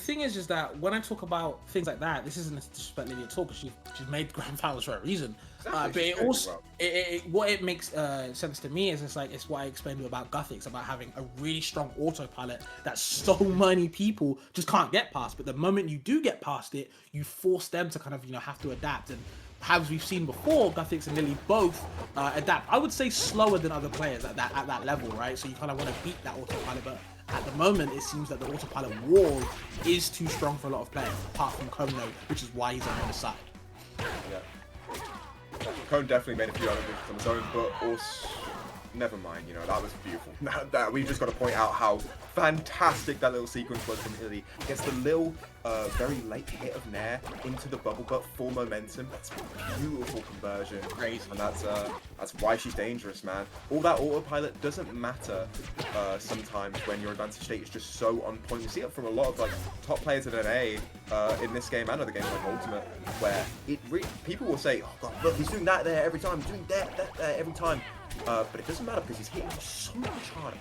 thing is that when I talk about things like that, this isn't a disrespect Lily at all, because she's made grand finals for a reason. Exactly, But it also, what it makes sense to me is it's what I explained to you about Gothics, about having a really strong autopilot that so many people just can't get past. But the moment you do get past it, you force them to kind of have to adapt. And as we've seen before, Gothics and Lily both adapt. I would say slower than other players at that level, right? So you kind of want to beat that autopilot, but at the moment, it seems that the autopilot wall is too strong for a lot of players, apart from Kono, which is why he's on the other side. Yeah. Cone definitely made a few other things on his own, but also, never mind, that was beautiful. We've just got to point out how fantastic that little sequence was from Illy. Gets the little, very late hit of Nair into the bubble butt for momentum. That's a beautiful conversion. Crazy. And that's why she's dangerous, man. All that autopilot doesn't matter sometimes when your advantage state is just so on point. You see it from a lot of top players in NA in this game and other games like Ultimate, where people will say, "Oh God, look, he's doing that there every time, he's doing that there every time." But it doesn't matter because he's hitting so much harder.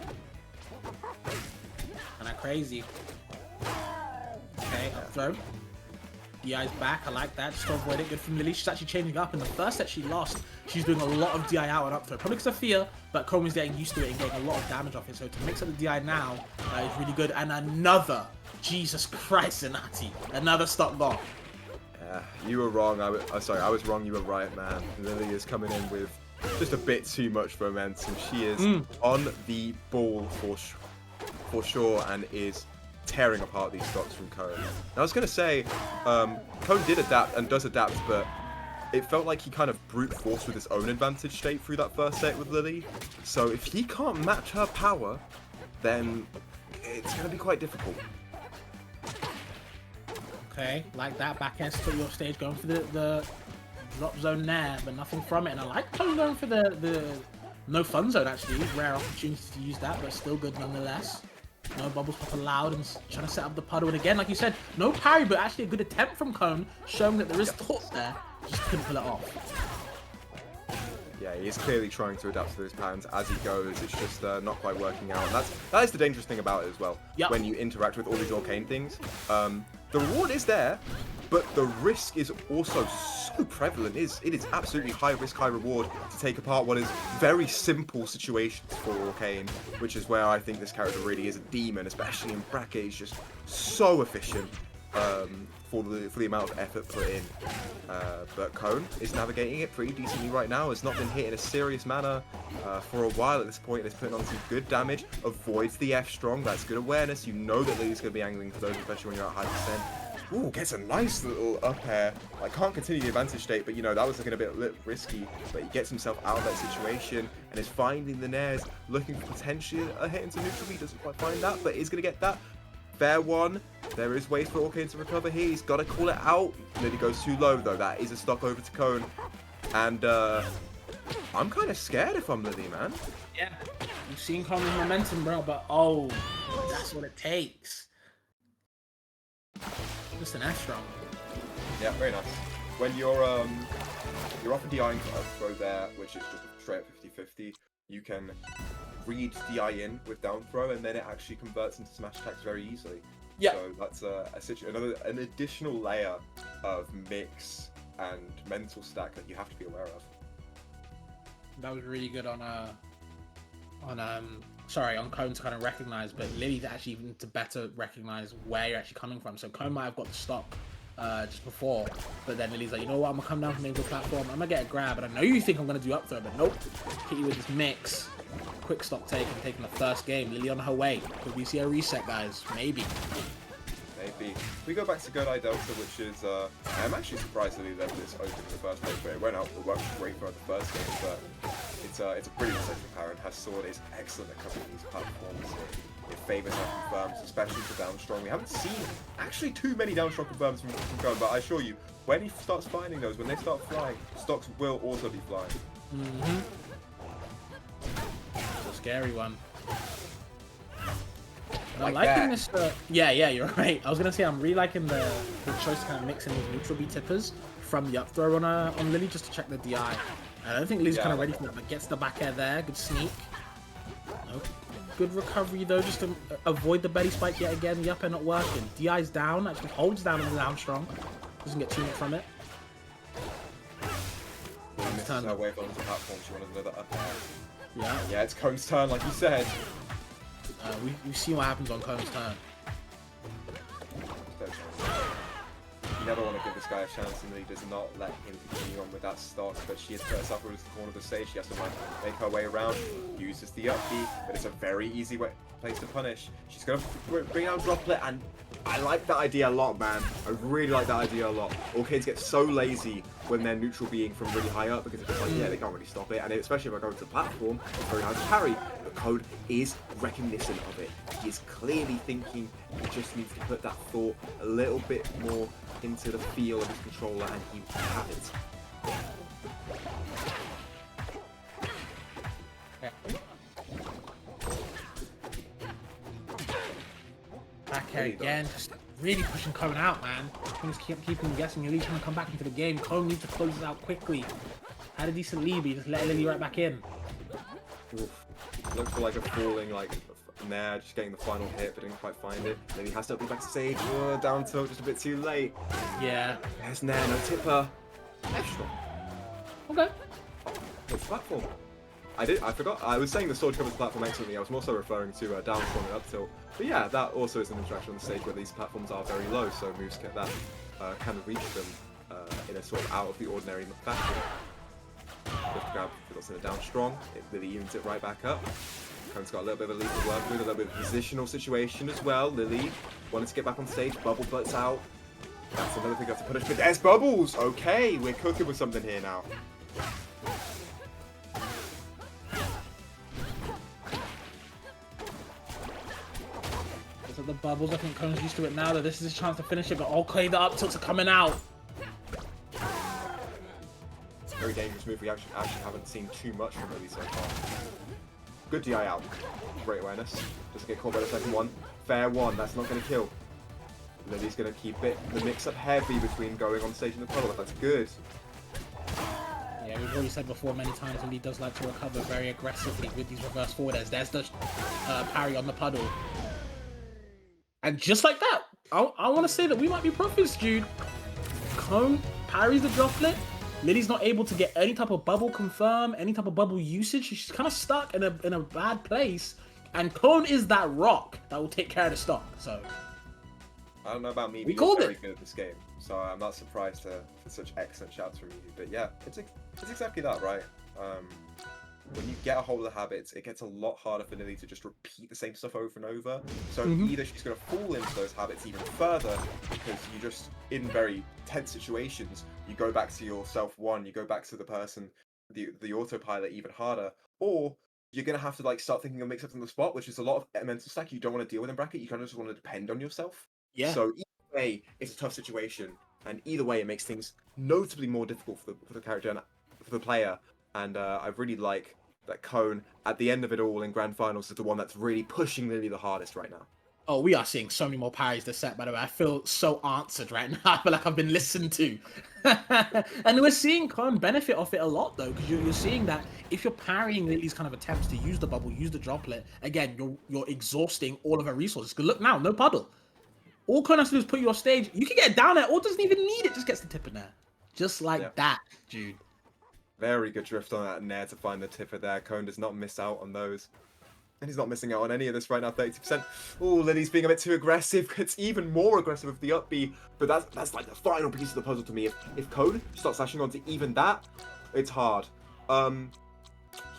And that crazy. Okay, up throw. DI's back, I like that, just to avoid it. Good from Lily. She's actually changing up. In the first set she lost, she's doing a lot of DI out and up throw. Probably because of fear, but Komen's getting used to it and getting a lot of damage off it. So to mix up the DI now is really good. And another, Jesus Christ, Senati. Another stock gone. Yeah, you were wrong. I was wrong, you were right, man. Lily is coming in with just a bit too much momentum. She is on the ball for sure and is tearing apart these stocks from Cone. I was going to say, Cone did adapt and does adapt, but it felt like he kind of brute forced with his own advantage state through that first set with Lily. So if he can't match her power, then it's going to be quite difficult. Okay, like that, back end split your stage, going for the drop zone there, but nothing from it. And I like Cone going for the no fun zone, actually. Rare opportunity to use that, but still good nonetheless. No bubbles pop allowed, and trying to set up the puddle. And again, like you said, no parry, but actually a good attempt from Cone, showing that there is thought there. Just couldn't pull it off. Yeah, he is clearly trying to adapt to those patterns as he goes. It's just not quite working out. And that is the dangerous thing about it as well. Yep. When you interact with all these Orcane things. The reward is there, but the risk is also so prevalent. It is absolutely high risk, high reward to take apart what is very simple situations for Orcane, which is where I think this character really is a demon, especially in bracket. He's just so efficient for the amount of effort put in. But Cone is navigating it pretty decently right now. Has not been hit in a serious manner for a while at this point. It's putting on some good damage. Avoids the F strong. That's good awareness. You know that Lily's going to be angling for those, especially when you're at high percent. Ooh, gets a nice little up air. I can't continue the advantage state, but that was looking a bit risky. But he gets himself out of that situation and is finding the nairs, looking for potentially a hit into neutral. He doesn't quite find that, but is going to get that. Fair one. There is ways for Orcane to recover here. He's got to call it out. Lily goes too low, though. That is a stock over to Cone. And I'm kind of scared if I'm Lily, man. Yeah, you've seen Cone's momentum, bro, but oh, that's what it takes. Just an F strong. Yeah, very nice. When you're off a DI throw there, which is just a straight up 50-50, you can read DI in with down throw, and then it actually converts into smash attacks very easily. Yeah. So that's an additional layer of mix and mental stack that you have to be aware of. That was really good on Cone to kind of recognize, but Lily to actually even to better recognize where you're actually coming from. So Cone might have got the stock just before, but then Lily's like, you know what, I'm gonna come down from the middle platform, I'm gonna get a grab, and I know you think I'm gonna do up throw, but nope, hit you with this mix. Quick stock take and taking the first game. Lily on her way. Could we see a reset, guys? Maybe. Maybe. We go back to Good Eye Delta, which is, I'm actually surprised Lily left this open in the first place, but it went out, it worked great for the first game, but it's a brilliant second power, and her sword is excellent at covering these platforms. It favours her confirms, especially for down strong. We haven't seen actually too many down strong confirms from Cone, but I assure you, when he starts finding those, when they start flying, stocks will also be flying. Mm-hmm. It's a scary one. I'm liking this. Yeah, you're right. I was gonna say I'm really liking the choice to kind of mix in with neutral B tippers from the up throw on Lily just to check the DI. I don't think Lily's kind of ready for that, but gets the back air there. Good sneak. Nope. Good recovery though, just to avoid the belly spike yet again. The up air not working. DI's down, actually holds down and down strong. Doesn't get too much from it. Misses her wave onto the platform. She wanted another up air. Yeah. Yeah, it's Cone's turn, like you said. We've seen what happens on Cone's turn. You never want to give this guy a chance, and he does not let him continue on with that stock. But she has put herself towards the corner of the stage. She has to make her way around. Uses the up B, but it's a very easy place to punish. She's going to bring out Droplet, and I like that idea a lot, man. I really like that idea a lot. Orcanes get so lazy when they're neutral being from really high up because it's just like, yeah, they can't really stop it. And especially if I go to the platform, it's very hard to parry. But Code is recognizant of it. He is clearly thinking he just needs to put that thought a little bit more into the feel of his controller, and he will have it. Back here again, just really pushing Cone out, man. Things keep him guessing. You're trying to come back into the game. Cone needs to close this out quickly. Had a decent lead, but he just let Lily right back in. Oof. Looked for like a falling, like Nair, just getting the final hit, but didn't quite find it. Then he has to open back to stage. Down tilt, just a bit too late. Yeah. There's Nair, no tipper. Extra. Okay. It's platform. I forgot. I was saying the sword covers the platform excellently. I was more so referring to down tilt and up tilt. But yeah, that also is an interaction on the stage where these platforms are very low, so moves that can reach them in a sort of out of the ordinary fashion. Just grab, forgot it down strong. It really evens it right back up. Cone's got a little bit of a lead to work with, a little bit of a positional situation as well. Lily wanted to get back on stage, bubble butts out. That's another thing I have to punish, but there's bubbles! Okay, we're cooking with something here now. Look at the bubbles, I think Cone's used to it now, that this is his chance to finish it, but okay, the up tilts are coming out. Very dangerous move. We actually haven't seen too much from Lily so far. Good DI out. Great awareness. Doesn't get caught by the second one. Fair one. That's not going to kill. Lily's going to keep it the mix-up heavy between going on stage and the puddle. That's good. Yeah, we've already said before many times, Lily does like to recover very aggressively with these reverse forwarders. There's the parry on the puddle. And just like that, I want to say that we might be prophets, dude. Cone parries the droplet. Lily's not able to get any type of bubble confirm, any type of bubble usage. She's kind of stuck in a bad place. And Cone is that rock that will take care of the stock. So I don't know about me, we but you're called very it. good at this game. So I'm not surprised for such excellent shouts from you. But yeah, it's exactly that, right? When you get a hold of the habits, it gets a lot harder for Lily to just repeat the same stuff over and over. So either she's going to fall into those habits even further, because you just, in very tense situations, you go back to your self-one, you go back to the person, the autopilot even harder, or you're going to have to like start thinking of mix-ups on the spot, which is a lot of mental stack you don't want to deal with in bracket. You kind of just want to depend on yourself. Yeah. So either way, it's a tough situation, and either way, it makes things notably more difficult for the character and for the player. And I really like that Cone, at the end of it all in Grand Finals, is the one that's really pushing Lily the hardest right now. Oh, we are seeing so many more parries this set, by the way. I feel so answered right now. I feel like I've been listened to. And we're seeing Cone benefit off it a lot, though, because you're seeing that if you're parrying Lily's kind of attempts to use the bubble, use the droplet, again, you're exhausting all of her resources. Because look now, no puddle. All Cone has to do is put you off stage. You can get down there, or doesn't even need it, just gets the tip in there. Just like that, dude. Very good drift on that Nair to find the tipper there. Cone does not miss out on those. And he's not missing out on any of this right now, 30%. Oh, Lily's being a bit too aggressive. It's even more aggressive with the up B, but that's like the final piece of the puzzle to me. If Cone starts slashing onto even that, it's hard.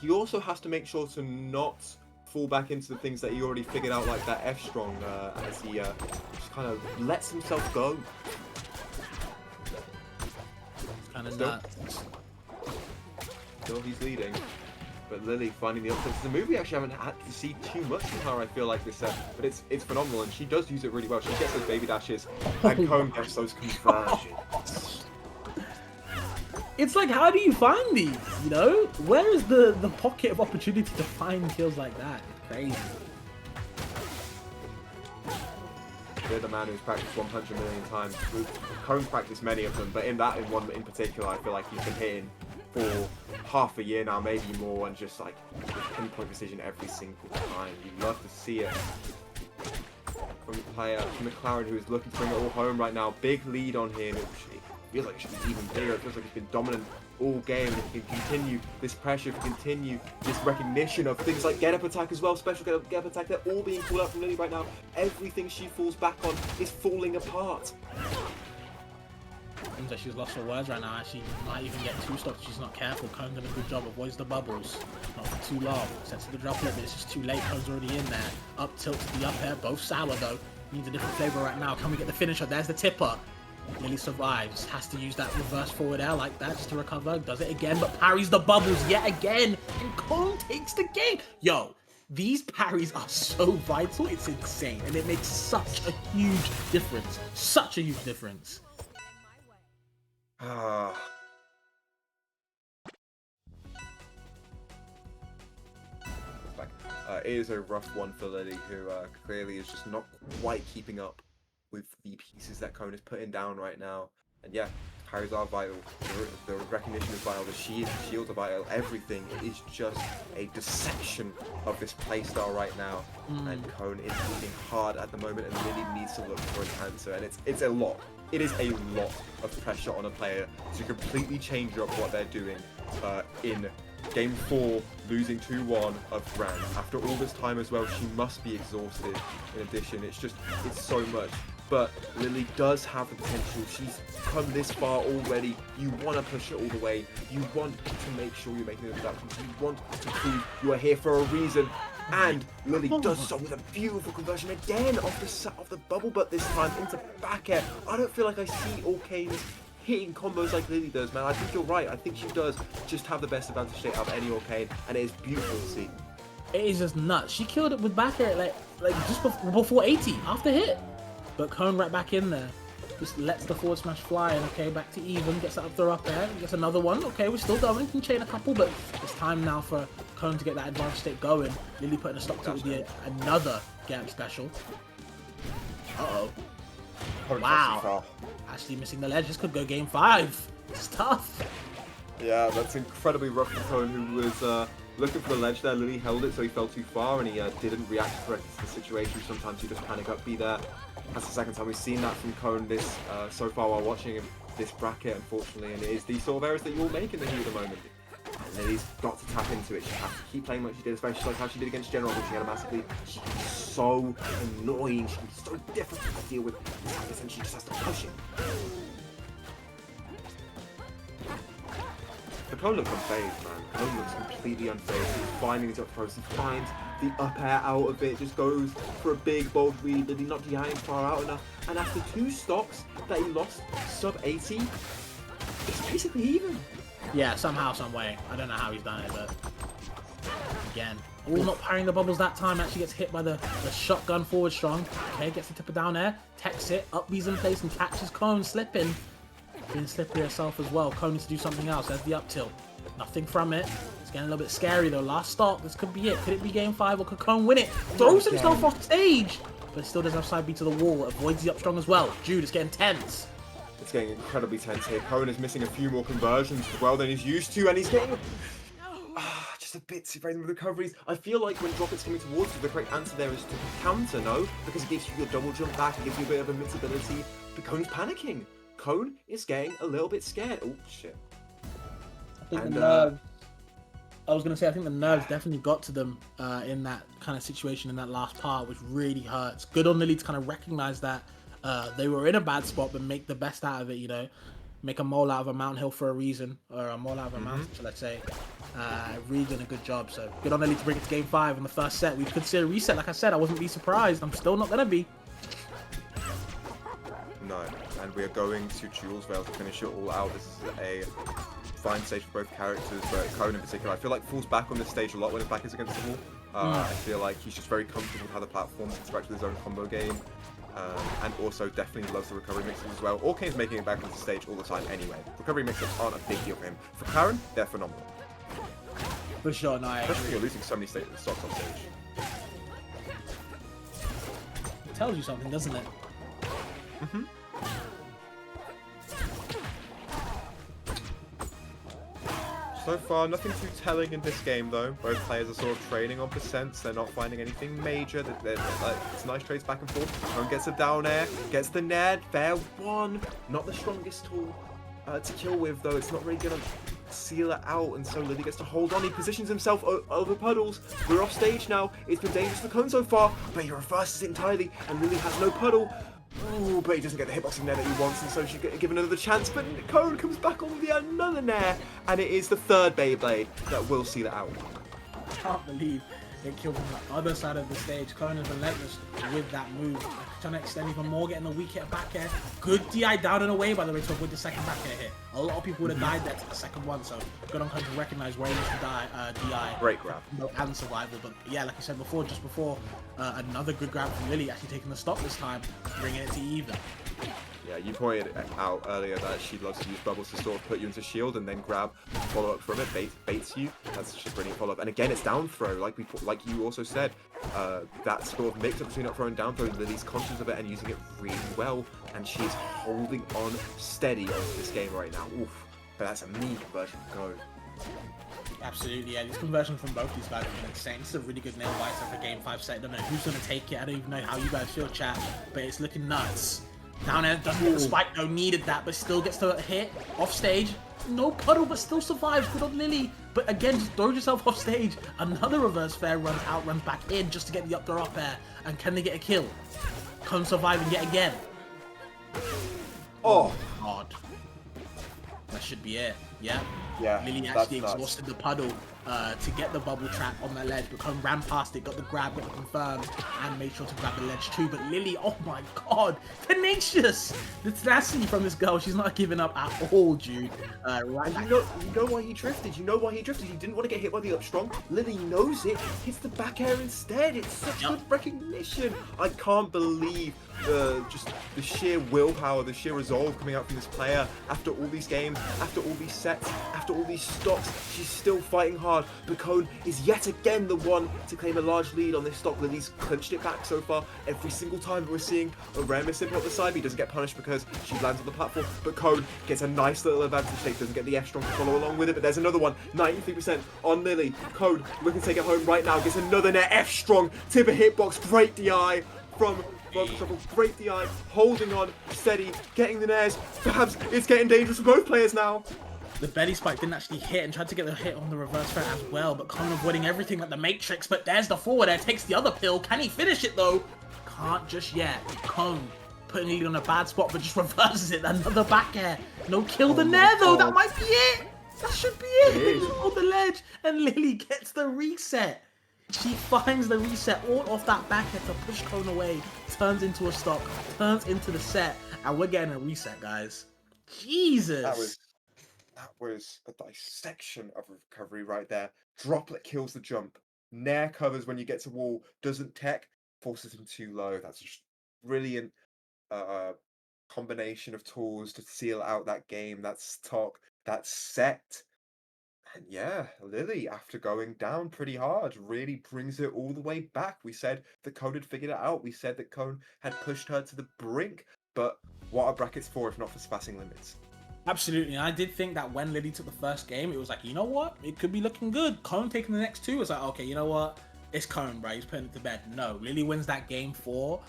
He also has to make sure to not fall back into the things that he already figured out, like that F strong, as he just kind of lets himself go. Kind of nuts. Still he's leading, but Lily finding the upsets. It's a move we actually haven't had to see too much from her, I feel like, this set, but it's phenomenal, and she does use it really well. She gets those baby dashes, and Cone gets those conversions. It's like, how do you find these, you know? Where is the pocket of opportunity to find kills like that? It's crazy. You're the man who's practiced One Punch a million times. Cone's practiced many of them, but in one in particular, I feel like he's been hitting for half a year now, maybe more, and just like pinpoint precision every single time. You love to see it from the player, from the Clairen, who is looking to bring it all home right now. Big lead on here, and it feels like it should be even bigger. It feels like it's been dominant all game. If it can continue this pressure, if it can continue this recognition of things like get up attack as well, special get up attack, they're all being called out from Lily right now. Everything she falls back on is falling apart. Seems like she's lost her words right now. She might even get 2 stocks if she's not careful. Cone's done a good job, avoids the bubbles. Not for too long. Sets to the droplet, but it's just too late. Cone's already in there. Up tilt to the up air, both sour though. Needs a different flavor right now. Can we get the finisher? There's the tipper. Lily survives. Has to use that reverse forward air like that just to recover. Does it again, but parries the bubbles yet again. And Cone takes the game. Yo, these parries are so vital. It's insane. And it makes such a huge difference. Such a huge difference. It is a rough one for Lily, who clearly is just not quite keeping up with the pieces that Cone is putting down right now. And yeah, parries are vital, the recognition is vital, the shields are vital, everything is just a deception of this playstyle right now. And Cone is moving hard at the moment, and Lily needs to look for an answer, and it's a lot. It is a lot of pressure on a player to completely change up what they're doing in Game 4, losing 2-1 of Grand. After all this time as well, she must be exhausted. In addition, it's so much. But Lily does have the potential. She's come this far already. You want to push it all the way. You want to make sure you're making the deductions. You want to prove you are here for a reason. And Lily does so with a beautiful conversion again off the bubble, but this time into back air. I don't feel like I see Orcane hitting combos like Lily does, man. I think you're right. I think she does just have the best advantage state out of any Orcane, and it is beautiful to see. It is just nuts. She killed it with back air like just before 80, after hit. But Cone right back in there. Just lets the forward smash fly, and okay, back to even. Gets that up throw up air. Gets another one. Okay, we're still going. Can chain a couple, but it's time now for Cone to get that advanced state going. Lily putting a stop to it with another get special. Uh-oh. Wow. Actually missing the ledge. This could go game 5. It's tough. Yeah, that's incredibly rough for Cone, who was looking for the ledge there. Lily held it, so he fell too far, and he didn't react correctly to the situation. Sometimes you just panic up, be there. That's the second time we've seen that from Cone this so far while watching this bracket, unfortunately, and it is these sort of errors that you all make in the heat at the moment. And Lily's got to tap into it. She has to keep playing like she did, especially like how she did against General when she had a massive lead. She can be so annoying, she can be so difficult to deal with, and she just has to push it. The Cone looks unfazed, man. Cone looks completely unfazed. He's finding his up throws, he finds the up air out of it, just goes for a big bold read. Lily not behind far out enough, and after 2 stocks that he lost sub 80, it's basically even. Yeah, somehow, some way. I don't know how he's done it, but again, all not parrying the bubbles that time. Actually gets hit by the shotgun forward strong. Okay, gets the tipper down there, techs it, up B's in place and catches Cone slipping. Being slippery herself as well. Cone needs to do something else. There's the up tilt. Nothing from it. It's getting a little bit scary though. Last stock. This could be it. Could it be game 5 or could Cone win it? Throws himself off stage, but still does have side B to the wall. Avoids the up strong as well. Jude, it's getting tense. It's getting incredibly tense here. Cone is missing a few more conversions as well than he's used to, and he's getting just a bit too brave with recoveries. I feel like when drop it's coming towards you, the correct answer there is to counter, no? Because it gives you your double jump back, it gives you a bit of invincibility. But Cone's panicking. Cone is getting a little bit scared. Oh, shit. I think the nerves. I was going to say, I think the nerves definitely got to them in that kind of situation in that last part, which really hurts. Good on Lily to kind of recognize that they were in a bad spot, but make the best out of it, you know? Make a mole out of a mountain hill for a reason, or a mole out of a mountain, so let's say. Really doing a good job, so good on Lily to bring it to game 5 in the first set. We'd consider a reset, like I said, I wouldn't be surprised. I'm still not going to be. No, and we are going to Jules Vale to finish it all out. This is a fine stage for both characters, but Cone in particular, I feel like falls back on this stage a lot when his back is against the wall. I feel like he's just very comfortable with how the platforms interact with his own combo game, and also definitely loves the recovery mixes as well. Orcane's making it back on the stage all the time anyway. Recovery mixes aren't a big deal for him. For Clairen, they're phenomenal. For sure, no, I Especially when you're losing so many stocks on stage. It tells you something, doesn't it? Mm-hmm. So far, nothing too telling in this game, though. Both players are sort of trading on percents. They're not finding anything major. It's nice trades back and forth. Cone gets a down air, gets the Ned. Fair one. Not the strongest tool to kill with, though. It's not really going to seal it out, and so Lily gets to hold on. He positions himself over puddles. We're off stage now. It's been dangerous for Cone so far, but he reverses it entirely, and Lily has no puddle. Oh, but he doesn't get the hitboxing nair that he wants, and so she's given another chance, but Cone comes back on with another nair, and it is the third Beyblade that will seal it out. I can't believe it killed him on the other side of the stage. Cone is relentless with that move. Trying to extend even more, getting a weak hit back air. Good DI down and away, by the way, to avoid the second back air hit. A lot of people would have died there to the second one, so good on Cone to recognize where he needs to DI. Great grab. And survival, but yeah, like I said before, just before, another good grab from Lily, actually taking the stop this time, bringing it to even. Yeah, you pointed out earlier that she loves to use bubbles to sort of put you into shield and then grab follow up from it, baits you. That's just a brilliant follow up. And again, it's down throw, like you also said. That sort of mix up between up throw and down throw. Lily's conscious of it and using it really well, and she's holding on steady on this game right now. Oof, but that's a mean conversion go. Absolutely, yeah. These conversions from both these guys have been insane. This is a really good nail biter for game 5 set. I don't know who's gonna take it. I don't even know how you guys feel, chat, but it's looking nuts. Down air doesn't get the spike though, needed that, but still gets to hit off stage. No puddle, but still survives. Good on Lily. But again, just throw yourself off stage. Another reverse fair runs back in just to get the up throw up air. And can they get a kill? Cone surviving yet again. Oh God. That should be it. Yeah. Yeah. Lily actually exhausted the puddle to get the bubble trap on the ledge, but Cone ran past it, got the grab, got the confirm, and made sure to grab the ledge too. But Lily, oh my God, tenacious! The tenacity from this girl, she's not giving up at all, dude. Right. You know why he drifted. You know why he drifted. He didn't want to get hit by the up strong. Lily knows it. Hits the back air instead. It's such good recognition. I can't believe just the sheer willpower, the sheer resolve coming out from this player after all these games, after all these sets, after all these stocks. She's still fighting hard, but Cone is yet again the one to claim a large lead on this stock. Lily's clinched it back so far. Every single time we're seeing a rare miss input on the side, but he doesn't get punished because she lands on the platform, but Cone gets a nice little advantage take, doesn't get the F strong to follow along with it, but there's another one, 93% on Lily. Cone looking to take it home right now, gets another net F strong, tip a hitbox, great DI from great DI, holding on, steady, getting the nairs. Perhaps it's getting dangerous for both players now. The belly spike didn't actually hit and tried to get the hit on the reverse fair as well, but Cone avoiding everything like the Matrix. But there's the forward air, takes the other pill. Can he finish it though? Can't just yet. Cone putting Lily on a bad spot, but just reverses it. Another back air. No kill the nair though. That might be it. That should be it. On the ledge, and Lily gets the reset. She finds the reset all off that back air to push Cone away. Turns into a stock, turns into the set, and we're getting a reset, guys. Jesus. That was a dissection of recovery right there. Droplet kills the jump. Nair covers when you get to wall, doesn't tech, forces him too low. That's just brilliant combination of tools to seal out that game, that stock, that set. And yeah, Lily, after going down pretty hard, really brings it all the way back. We said that Cone had figured it out. We said that Cone had pushed her to the brink. But what are brackets for if not for spassing limits? Absolutely, and I did think that when Lily took the first game, it was like, you know what? It could be looking good. Cone taking the next two. It's like, okay, you know what? It's Cone, right? He's putting it to bed. No, Lily wins that game 4.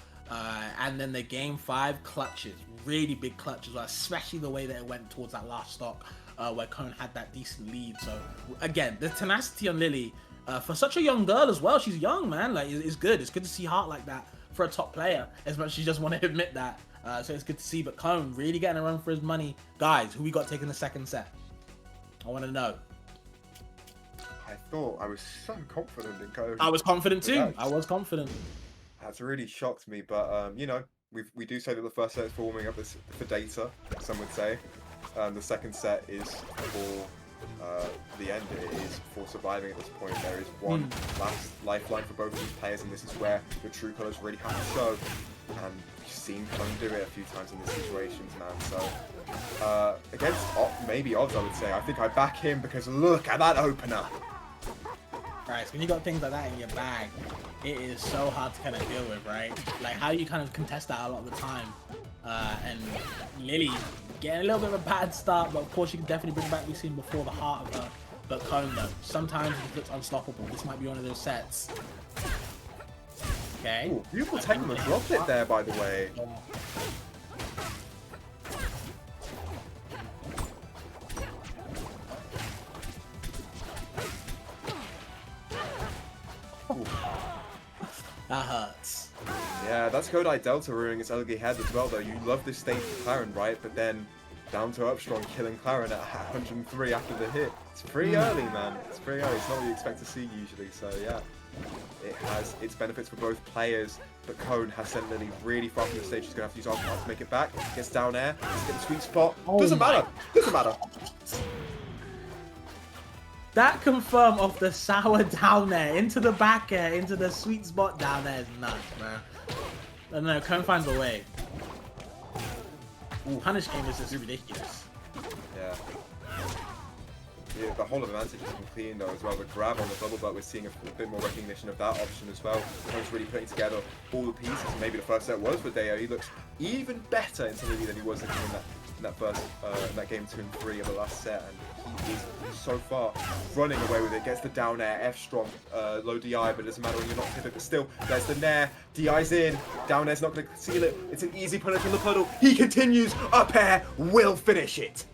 And then the game 5 clutches. Really big clutches, especially the way that it went towards that last stock. Where Cone had that decent lead. So again, the tenacity on Lily for such a young girl as well. She's young, man. Like, it's good. It's good to see heart like that for a top player, as much as she just want to admit that. So it's good to see. But Cone really getting a run for his money. Guys, who we got taking the second set? I want to know. I thought I was so confident in Cone. I was confident too. I was confident. That's really shocked me. But you know, we do say that the first set is for warming up for data. Some would say. The second set is for the end. It is for surviving at this point. There is one last lifeline for both of these players, and this is where the true colours really have to show. And you've seen Cone do it a few times in these situations, man. So against maybe odds, I would say. I think I back him because look at that opener. Right, so when you got things like that in your bag, it is so hard to kind of deal with, right? Like, how you kind of contest that a lot of the time. And Lily getting a little bit of a bad start, but of course you can definitely bring back, we've seen before, the heart of her. But Cone, though, sometimes he looks unstoppable. This might be one of those sets. Okay. Ooh, beautiful Techno drop it there, by the way. Ooh. That hurts. Yeah, that's Conduit Delta rearing its ugly head as well, though. You love this stage for Clairen, right? But then down to up strong, killing Clairen at 103 after the hit. It's pretty early, man. It's pretty early. It's not what you expect to see usually. So yeah, it has its benefits for both players. But Cone has sent Lily really far from the stage. She's gonna have to use Arcane to make it back. Gets down air. Let's get the sweet spot. Doesn't matter. Doesn't matter. That confirm of the sour down there into the back air, into the sweet spot down there is nuts, man. I don't know, Cone finds a way. Ooh, punish game is just ridiculous. Yeah. Yeah, the whole advantage is clean though as well. The grab on the double butt, we're seeing a bit more recognition of that option as well. Cone's really putting together all the pieces. Maybe the first set was for Deo. He looks even better in Lily than he was in that first that game 2 and 3 of the last set, and he is so far running away with it. Gets the down air, F strong, low DI, but it doesn't matter when you're not pivoted. But still, there's the nair, DI's in, down air's not going to seal it. It's an easy punish in the puddle. He continues, up air will finish it.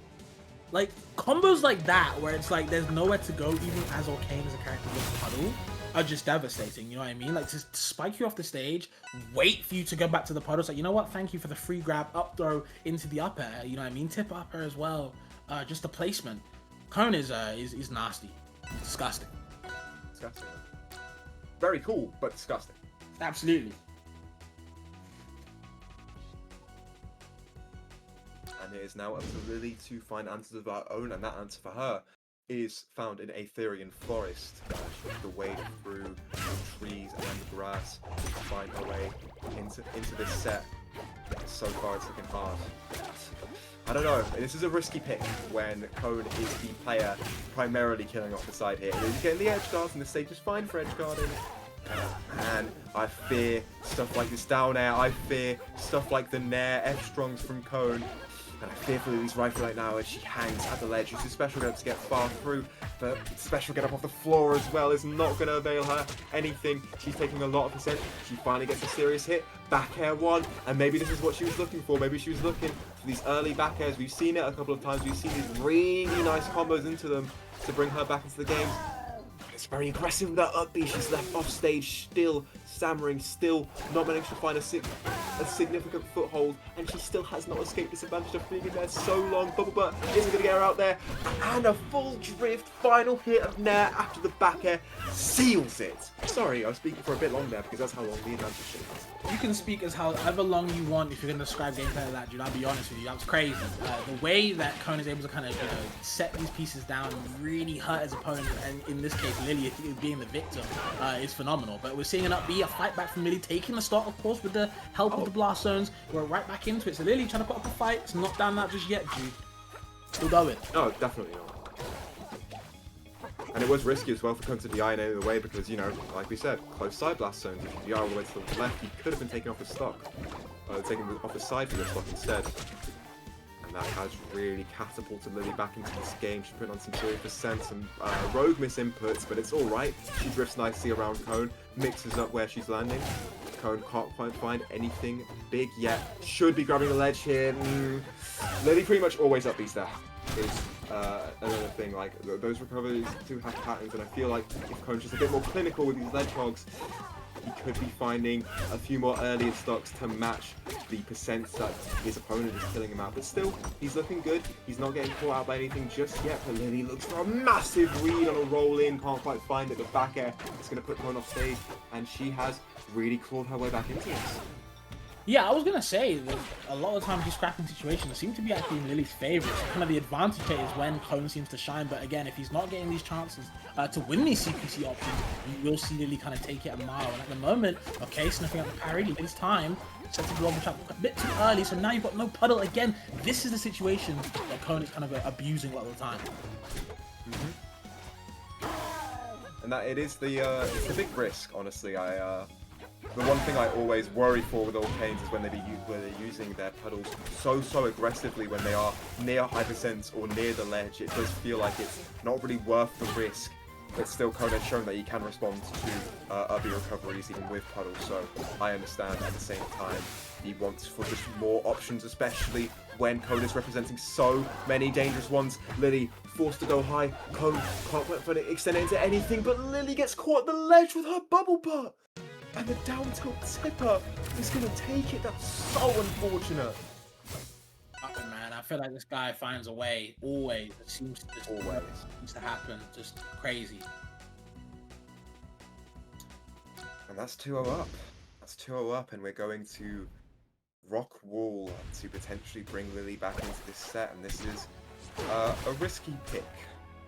Like combos like that, where it's like there's nowhere to go, even as Orcane as a character with puddle, are just devastating. You know what I mean? Like to spike you off the stage, wait for you to go back to the puddle. It's like, you know what? Thank you for the free grab, up throw into the up air. You know what I mean? Tip up air as well. Just the placement. Cone is nasty. It's disgusting. Disgusting. Very cool, but disgusting. Absolutely. And it is now up to Lily to find answers of our own, and that answer for her is found in Aetherian Forest. She has to wade through trees and grass to find her way into this set. So far it's looking hard. I don't know, this is a risky pick when Cone is the player primarily killing off the side here. He's getting the edge guards and the stage is fine for edge guarding. And I fear stuff like this down air, I fear stuff like the nair, F-strongs from Cone. And I fear for Lily's rifle right now as she hangs at the ledge. Uses special get up to get far through, but special get up off the floor as well is not going to avail her anything. She's taking a lot of percent. She finally gets a serious hit. Back air one, and maybe this is what she was looking for. Maybe she was looking for these early back airs. We've seen it a couple of times. We've seen these really nice combos into them to bring her back into the game. It's very aggressive with that up B. She's left off stage, still stammering, still not managing to find a significant foothold, and she still has not escaped disadvantage of being in there so long. Bubble Butt isn't going to get her out there, and a full drift final hit of Nair after the back air seals it. Sorry, I was speaking for a bit long there because that's how long the advantage is. You can speak as however long you want if you're going to describe gameplay like that, dude. I'll be honest with you, that was crazy. The way that Cone is able to kind of, set these pieces down and really hurt his opponent, and in this case, Lily being the victim, is phenomenal. But we're seeing an up B, a fight back from Lily, taking the stock, of course, with the help of the blast zones. We're right back into it. So Lily trying to put up a fight. It's not down that just yet, dude. Still going. No, definitely not. And it was risky as well for Cone to DI in any way because, like we said, close side blast zones. If you DI all the way to the left, you could have been taken off his stock. Taken off his side for your stock instead. And that has really catapulted Lily back into this game. She's putting on some serious percent, some rogue misinputs, but it's alright. She drifts nicely around Cone, mixes up where she's landing. Cone can't quite find anything big yet. Should be grabbing the ledge here. Lily pretty much always up B's there. Is another thing, like those recoveries do have patterns, and I feel like if Cone's just a bit more clinical with these ledge hogs, he could be finding a few more earlier stocks to match the percent that his opponent is killing him out. But still, he's looking good. He's not getting caught out by anything just yet. But Lily looks for a massive read on a roll in, can't quite find it. The back air is going to put Cone off stage, and she has really clawed her way back into this. Yeah, I was going to say that a lot of the time these scrapping situations seem to be actually in Lily's favour. So kind of the advantage here is when Cone seems to shine. But again, if he's not getting these chances to win these CPC options, you will see Lily kind of take it a mile. And at the moment, okay, sniffing out the parry, Lily's time. Sets the global trap a bit too early, so now you've got no puddle. Again, this is the situation that Cone is kind of abusing a lot of the time. And that it is the it's a big risk, honestly. The one thing I always worry for with Orcanes is when they're using their puddles so aggressively when they are near high percents or near the ledge. It does feel like it's not really worth the risk. But still, Cone has shown that he can respond to other recoveries even with puddles. So I understand at the same time he wants for just more options, especially when Cone is representing so many dangerous ones. Lily forced to go high. Cone can't wait for it to extend it into anything, but Lily gets caught at the ledge with her bubble butt. And the down tilt tipper is going to take it. That's so unfortunate. Oh, man, I feel like this guy finds a way. Always. It seems to happen. Just crazy. And that's 2-0 up. That's 2-0 up, and we're going to rock wall to potentially bring Lily back into this set. And this is a risky pick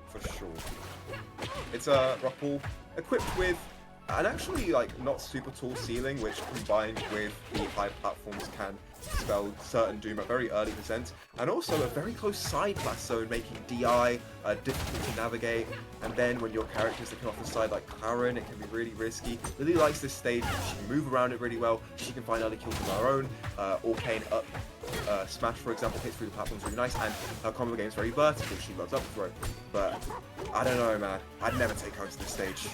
for sure. It's a rock wall equipped with an actually not super tall ceiling, which combined with the high platforms can spell certain doom at very early percent, and also a very close side blast zone, making DI difficult to navigate. And then when your characters that come off the side like Clairen, it can be really risky. Lily likes this stage. She can move around it really well. She can find early kills on her own. Orcane up smash, for example, hits through the platforms really nice, and her combo game is very vertical. She loves up throw. But I don't know, man. I'd never take her to this stage.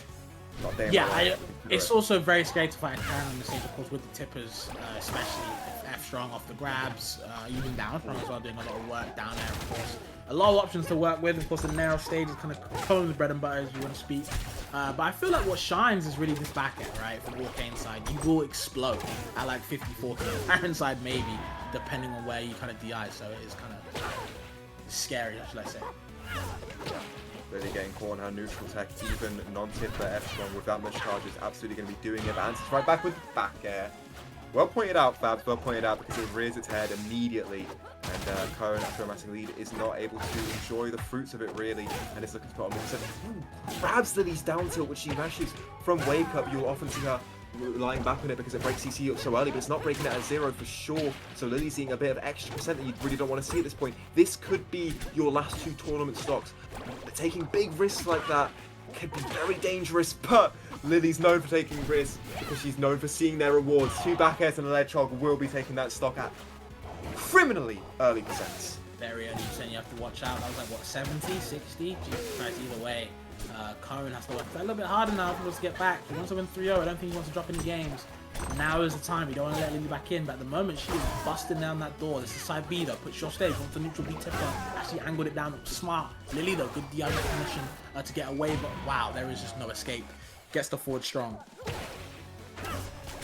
Yeah, it's also very scary to fight Clairen on the stage, of course, with the tippers, especially F strong off the grabs, even down strong as well, doing a lot of work down there, of course. A lot of options to work with. Of course, the narrow stage is kind of Cone's bread and butter, as you want to speak. But I feel like what shines is really this back end, right? From Orcane side, you will explode at like 50-40. Clairen side, maybe, depending on where you kind of DI. So it is kind of scary, should I say. Really getting caught on her neutral tech, even non-tipper F-strong with that much charge is absolutely going to be doing it. And it's right back with back air. Well pointed out, Fabs, well pointed out, because it rears its head immediately. And Cone, after a massive lead, is not able to enjoy the fruits of it, really. And it's looking to put on mid-set. Grabs Lily's down tilt, which she mashes from wake up. You'll often see her lying back on it because it breaks CC up so early, but it's not breaking it at 0 for sure. So Lily's seeing a bit of extra percent that you really don't want to see at this point. This could be your last 2 tournament stocks. Taking big risks like that can be very dangerous, but Lily's known for taking risks because she's known for seeing their rewards. 2 back airs and a ledge hog will be taking that stock at criminally early percents. Very early percent, you have to watch out. That was like, what, 70, 60? Jesus Christ, either way. Cone has to work a little bit harder now if he wants to get back. He wants to win 3-0. I don't think he wants to drop any games. Now is the time. You don't want to let Lily back in, but at the moment she is busting down that door. This is side B though. Puts your stage. Wants to neutral B tipper. Actually angled it down. Smart. Lily though, good DI recognition to get away, but wow, there is just no escape. Gets the forward strong.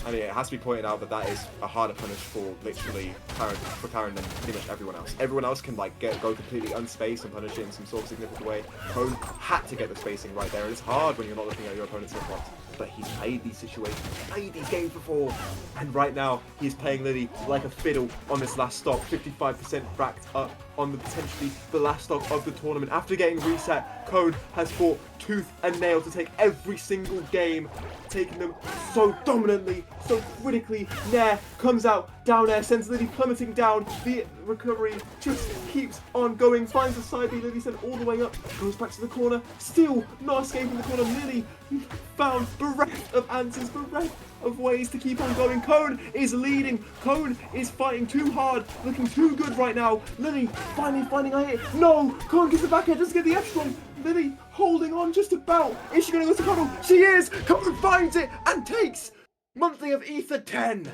I mean, it has to be pointed out that that is a harder punish for literally Clairen than pretty much everyone else. Everyone else can go completely unspaced and punish it in some sort of significant way. Cone had to get the spacing right there, and it's hard when you're not looking at your opponent's hitbox. But he's played these situations, played these games before, and right now he's playing Lily like a fiddle on this last stock. 55% racked up on potentially the last stock of the tournament. After getting reset, Cone has fought tooth and nail to take every single game, taking them so dominantly, so critically. Nair comes out, down air, sends Lily plummeting down. The recovery just keeps on going, finds the side B. Lily sent all the way up, goes back to the corner, still not escaping the corner. Lily found bereft of answers, bereft of ways to keep on going. Cone is leading. Cone is fighting too hard, looking too good right now. Lily finally finding a hit. No! Cone gets the back air, doesn't get the F-strong. Lily holding on just about. Is she going to go to Cone? She is! Cone finds it and takes monthly of Aether 10.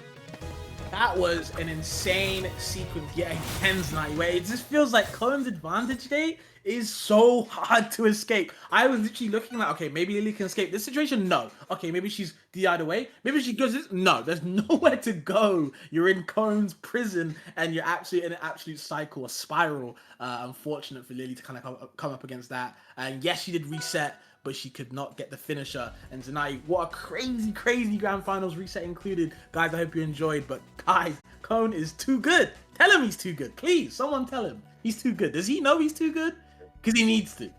That was an insane sequence yet again tonight, where it just feels like Cone's advantage gate is so hard to escape. I was literally looking like, okay, maybe Lily can escape this situation. No. Okay, maybe she's DI'd away. Maybe she goes this. No, there's nowhere to go. You're in Cone's prison, and you're actually in an absolute cycle, a spiral. Unfortunate for Lily to kind of come up against that. And yes, she did reset, but she could not get the finisher. And tonight, what a crazy, crazy grand finals reset included. Guys, I hope you enjoyed, but guys, Cone is too good. Tell him he's too good. Please, someone tell him. He's too good. Does he know he's too good? Because he needs to.